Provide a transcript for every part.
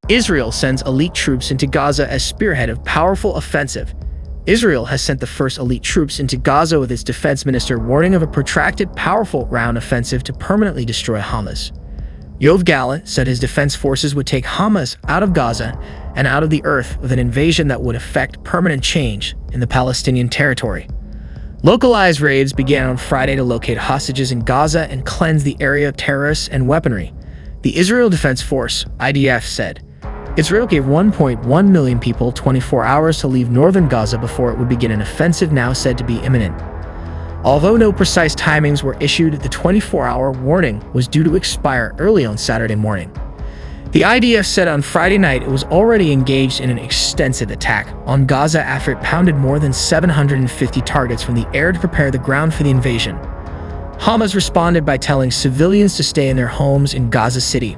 Israel sends elite troops into Gaza as spearhead of powerful offensive. Israel has sent the first elite troops into Gaza, with its defense minister warning of a protracted, powerful ground offensive to permanently destroy Hamas. Yoav Gallant said his defense forces would take Hamas out of Gaza and out of the earth with an invasion that would effect permanent change in the Palestinian territory. Localized raids began on Friday to locate hostages in Gaza and cleanse the area of terrorists and weaponry. The Israel Defense Force, IDF, said Israel gave 1.1 million people 24 hours to leave northern Gaza before it would begin an offensive now said to be imminent. Although no precise timings were issued, the 24-hour warning was due to expire early on Saturday morning. The IDF said on Friday night it was already engaged in an extensive attack on Gaza after it pounded more than 750 targets from the air to prepare the ground for the invasion. Hamas responded by telling civilians to stay in their homes in Gaza City,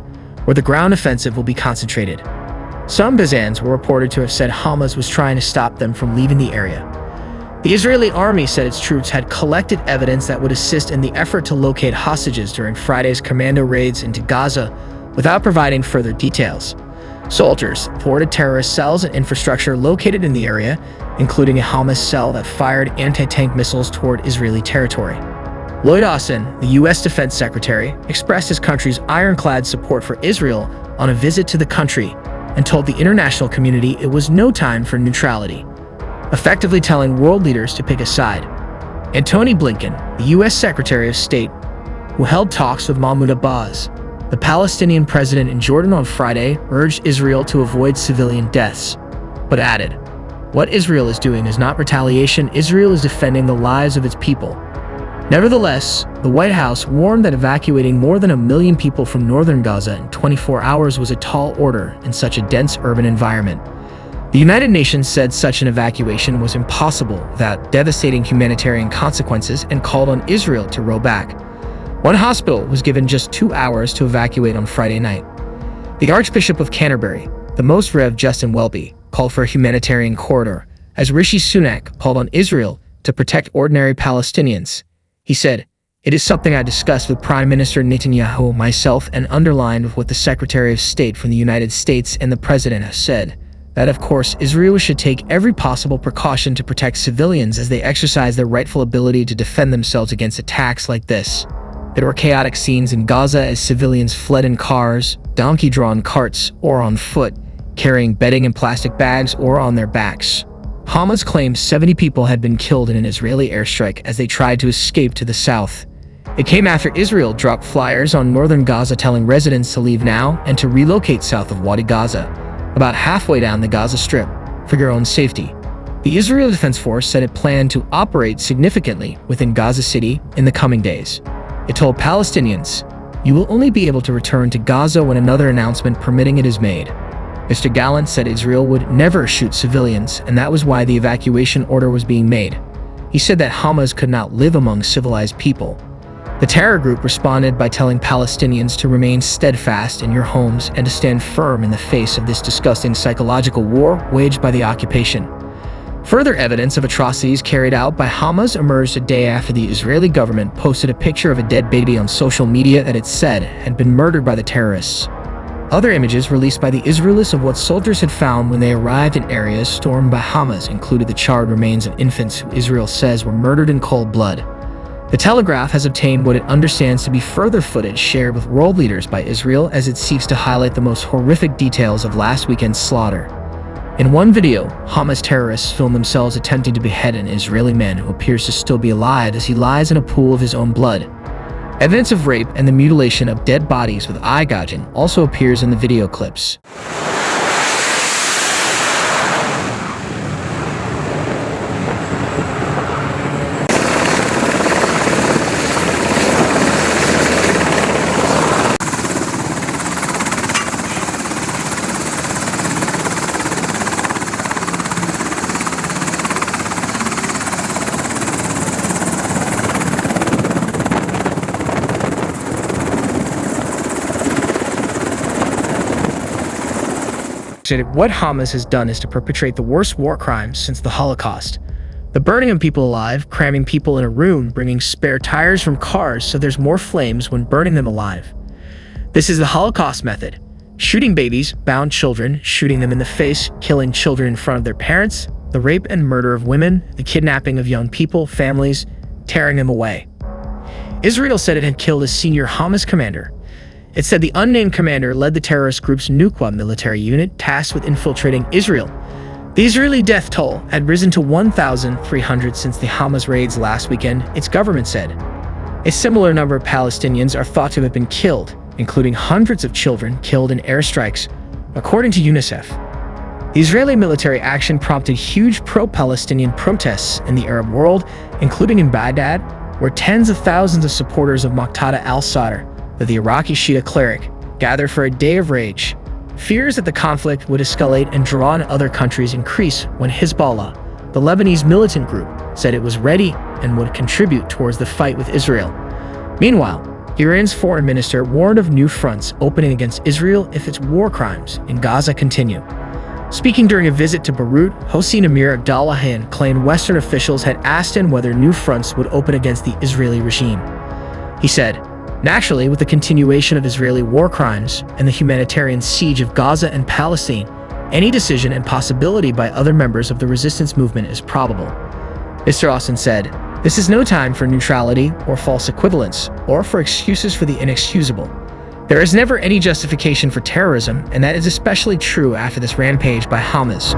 where the ground offensive will be concentrated. Some Gazans were reported to have said Hamas was trying to stop them from leaving the area. The Israeli army said its troops had collected evidence that would assist in the effort to locate hostages during Friday's commando raids into Gaza, without providing further details. Soldiers thwarted terrorist cells and infrastructure located in the area, including a Hamas cell that fired anti-tank missiles toward Israeli territory. Lloyd Austin, the U.S. Defense Secretary, expressed his country's ironclad support for Israel on a visit to the country and told the international community it was no time for neutrality, effectively telling world leaders to pick a side. Antony Blinken, the U.S. Secretary of State, who held talks with Mahmoud Abbas, the Palestinian president, in Jordan on Friday, urged Israel to avoid civilian deaths, but added, "What Israel is doing is not retaliation. Israel is defending the lives of its people." Nevertheless, the White House warned that evacuating more than 1 million people from northern Gaza in 24 hours was a tall order in such a dense urban environment. The United Nations said such an evacuation was impossible without devastating humanitarian consequences and called on Israel to row back. One hospital was given just 2 hours to evacuate on Friday night. The Archbishop of Canterbury, the Most Rev. Justin Welby, called for a humanitarian corridor, as Rishi Sunak called on Israel to protect ordinary Palestinians. He said, "It is something I discussed with Prime Minister Netanyahu myself and underlined with what the Secretary of State from the United States and the President have said, that of course Israel should take every possible precaution to protect civilians as they exercise their rightful ability to defend themselves against attacks like this." There were chaotic scenes in Gaza as civilians fled in cars, donkey-drawn carts, or on foot, carrying bedding in plastic bags or on their backs. Hamas claimed 70 people had been killed in an Israeli airstrike as they tried to escape to the south. It came after Israel dropped flyers on northern Gaza telling residents to leave now and to relocate south of Wadi Gaza, about halfway down the Gaza Strip, for your own safety. The Israel Defense Force said it planned to operate significantly within Gaza City in the coming days. It told Palestinians, "You will only be able to return to Gaza when another announcement permitting it is made." Mr. Gallant said Israel would never shoot civilians, and that was why the evacuation order was being made. He said that Hamas could not live among civilized people. The terror group responded by telling Palestinians to remain steadfast in your homes and to stand firm in the face of this disgusting psychological war waged by the occupation. Further evidence of atrocities carried out by Hamas emerged a day after the Israeli government posted a picture of a dead baby on social media that it said had been murdered by the terrorists. Other images released by the Israelis of what soldiers had found when they arrived in areas stormed by Hamas included the charred remains of infants who Israel says were murdered in cold blood. The Telegraph has obtained what it understands to be further footage shared with world leaders by Israel as it seeks to highlight the most horrific details of last weekend's slaughter. In one video, Hamas terrorists film themselves attempting to behead an Israeli man who appears to still be alive as he lies in a pool of his own blood. Evidence of rape and the mutilation of dead bodies with eye gouging also appears in the video clips. What Hamas has done is to perpetrate the worst war crimes since the Holocaust. The burning of people alive, cramming people in a room, bringing spare tires from cars so there's more flames when burning them alive. This is the Holocaust method, shooting babies, bound children, shooting them in the face, killing children in front of their parents, the rape and murder of women, the kidnapping of young people, families, tearing them away. Israel said it had killed a senior Hamas commander. It said the unnamed commander led the terrorist group's Nukwa military unit tasked with infiltrating Israel. The Israeli death toll had risen to 1,300 since the Hamas raids last weekend, its government said. A similar number of Palestinians are thought to have been killed, including hundreds of children killed in airstrikes, according to UNICEF. The Israeli military action prompted huge pro-Palestinian protests in the Arab world, including in Baghdad, where tens of thousands of supporters of Muqtada al-Sadr, the Iraqi Shia cleric, gathered for a day of rage. Fears that the conflict would escalate and draw on other countries increased when Hezbollah, the Lebanese militant group, said it was ready and would contribute towards the fight with Israel. Meanwhile, Iran's foreign minister warned of new fronts opening against Israel if its war crimes in Gaza continue. Speaking during a visit to Beirut, Hossein Amir Abdollahian claimed Western officials had asked him whether new fronts would open against the Israeli regime. He said, "Naturally, with the continuation of Israeli war crimes and the humanitarian siege of Gaza and Palestine, any decision and possibility by other members of the resistance movement is probable." Mr. Austin said, "This is no time for neutrality or false equivalence, or for excuses for the inexcusable. There is never any justification for terrorism, and that is especially true after this rampage by Hamas."